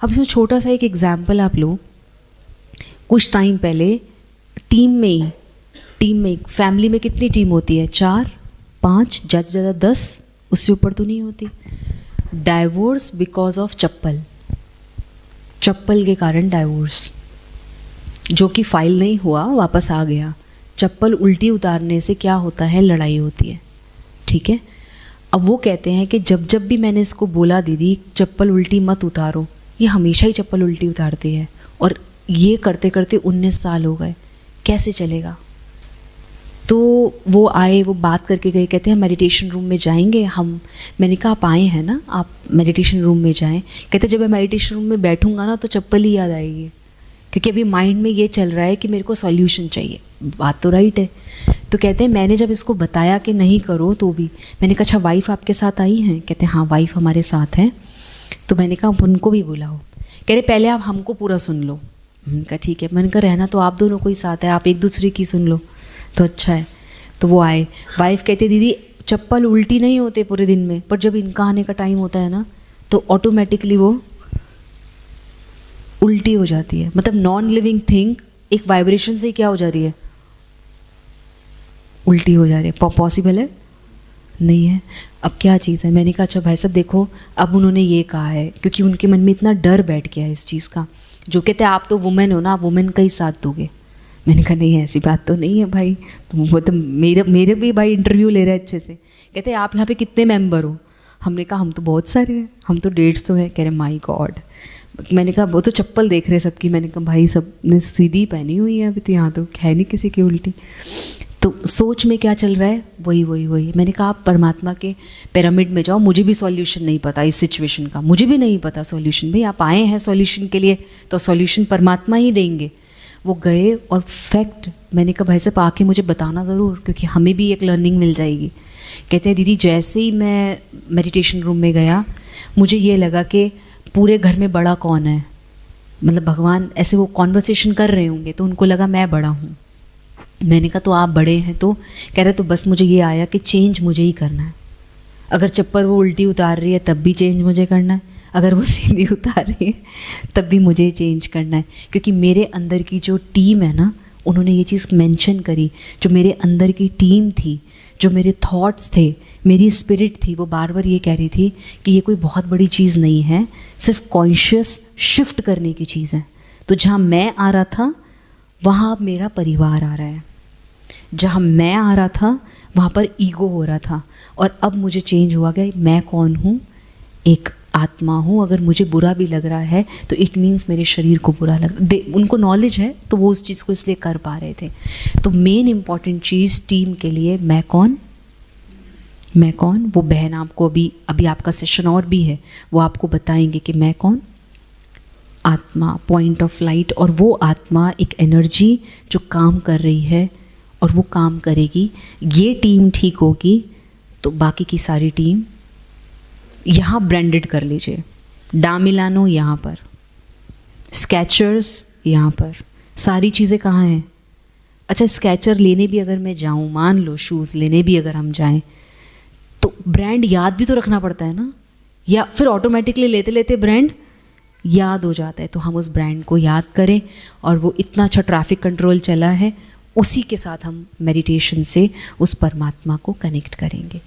अब इसमें छोटा सा एक एग्जाम्पल आप लो। कुछ टाइम पहले टीम में फैमिली में कितनी टीम होती है? 4, 5, ज़्यादा से ज़्यादा 10, उससे ऊपर तो नहीं होती। डाइवोर्स बिकॉज ऑफ चप्पल के कारण डाइवोर्स, जो कि फाइल नहीं हुआ, वापस आ गया। चप्पल उल्टी उतारने से क्या होता है? लड़ाई होती है, ठीक है। अब वो कहते हैं कि जब भी मैंने इसको बोला दीदी चप्पल उल्टी मत उतारो, ये हमेशा ही चप्पल उल्टी उतारती है, और ये करते करते 19 साल हो गए, कैसे चलेगा? तो वो आए, वो बात करके गए, कहते हैं मेडिटेशन रूम में जाएंगे हम। मैंने कहा आप आए हैं ना, आप मेडिटेशन रूम में जाएं। कहते जब मैं मेडिटेशन रूम में बैठूंगा ना तो चप्पल ही याद आएगी, क्योंकि अभी माइंड में ये चल रहा है कि मेरे को सॉल्यूशन चाहिए। बात तो राइट है। तो कहते हैं मैंने जब इसको बताया कि नहीं करो तो भी, मैंने कहा अच्छा वाइफ़ आपके साथ आई हैं? कहते हैं हाँ वाइफ़ हमारे साथ हैं। तो मैंने कहा उनको भी बुलाओ। कह रहे पहले आप हमको पूरा सुन लो। मैंने कहा ठीक है। मैंने कहा रहना तो आप दोनों को ही साथ है, आप एक दूसरे की सुन लो तो अच्छा है। तो वो आए। वाइफ़ कहती दीदी चप्पल उल्टी नहीं होते पूरे दिन में, पर जब इनका आने का टाइम होता है ना तो ऑटोमेटिकली वो उल्टी हो जाती है। मतलब नॉन लिविंग थिंग एक वाइब्रेशन से क्या हो जा रही है? उल्टी हो जा रही है। पॉसिबल है? नहीं है। अब क्या चीज़ है? मैंने कहा अच्छा भाई साहब देखो, अब उन्होंने ये कहा है क्योंकि उनके मन में इतना डर बैठ गया है इस चीज़ का, जो कहते हैं आप तो वुमेन हो ना, आप वुमेन का ही साथ दोगे। मैंने कहा नहीं ऐसी बात तो नहीं है भाई, वो तो मेरे भी भाई इंटरव्यू ले रहे हैं अच्छे से। कहते हैं आप यहाँ पे कितने मेंबर हो? हमने कहा हम तो बहुत सारे हैं, हम तो 150 है। कह रहे माई गॉड। मैंने कहा वो तो चप्पल देख रहे सबकी। मैंने कहा भाई सब ने सीधी पहनी हुई है, अभी तो यहाँ तो है नहीं किसी की उल्टी। तो सोच में क्या चल रहा है? वही। मैंने कहा आप परमात्मा के पिरामिड में जाओ। मुझे भी सॉल्यूशन नहीं पता इस सिचुएशन का, मुझे भी नहीं पता सॉल्यूशन। भाई आप आए हैं सॉल्यूशन के लिए तो सॉल्यूशन परमात्मा ही देंगे। वो गए और फैक्ट, मैंने कहा भाई साहब आके मुझे बताना ज़रूर, क्योंकि हमें भी एक लर्निंग मिल जाएगी। कहते हैं दीदी जैसे ही मैं मेडिटेशन रूम में गया मुझे ये लगा कि पूरे घर में बड़ा कौन है, मतलब भगवान ऐसे वो कॉन्वर्सेशन कर रहे होंगे तो उनको लगा मैं बड़ा हूँ। मैंने कहा तो आप बड़े हैं? तो कह रहे तो बस मुझे ये आया कि चेंज मुझे ही करना है। अगर चप्पल वो उल्टी उतार रही है तब भी चेंज मुझे करना है, अगर वो सीधी उतार रही है तब भी मुझे चेंज करना है। क्योंकि मेरे अंदर की जो टीम है ना, उन्होंने ये चीज़ मेंशन करी, जो मेरे अंदर की टीम थी, जो मेरे थॉट्स थे, मेरी स्पिरिट थी, वो बार बार ये कह रही थी कि ये कोई बहुत बड़ी चीज़ नहीं है, सिर्फ कॉन्शियस शिफ्ट करने की चीज़ है। तो जहाँ मैं आ रहा था वहाँ अब मेरा परिवार आ रहा है, जहाँ मैं आ रहा था वहाँ पर ईगो हो रहा था, और अब मुझे चेंज हुआ गया। मैं कौन हूँ? एक आत्मा हूँ। अगर मुझे बुरा भी लग रहा है तो इट मीन्स मेरे शरीर को बुरा उनको नॉलेज है तो वो उस चीज़ को इसलिए कर पा रहे थे। तो मेन इम्पॉर्टेंट चीज़ टीम के लिए मैं कौन? वो बहन आपको अभी आपका सेशन और भी है, वो आपको बताएंगे कि मैं कौन? आत्मा, पॉइंट ऑफ लाइट। और वो आत्मा एक एनर्जी जो काम कर रही है और वो काम करेगी। ये टीम ठीक होगी तो बाकी की सारी टीम, यहाँ ब्रांडेड कर लीजिए, डामिलानो यहाँ पर, स्केचर्स यहाँ पर, सारी चीज़ें कहाँ हैं? अच्छा स्केचर लेने भी अगर मैं जाऊँ, मान लो शूज़ लेने भी अगर हम जाएं तो ब्रांड याद भी तो रखना पड़ता है ना, या फिर ऑटोमेटिकली लेते लेते ब्रांड याद हो जाता है। तो हम उस ब्रांड को याद करें, और वो इतना अच्छा ट्रैफिक कंट्रोल चला है, उसी के साथ हम मेडिटेशन से उस परमात्मा को कनेक्ट करेंगे।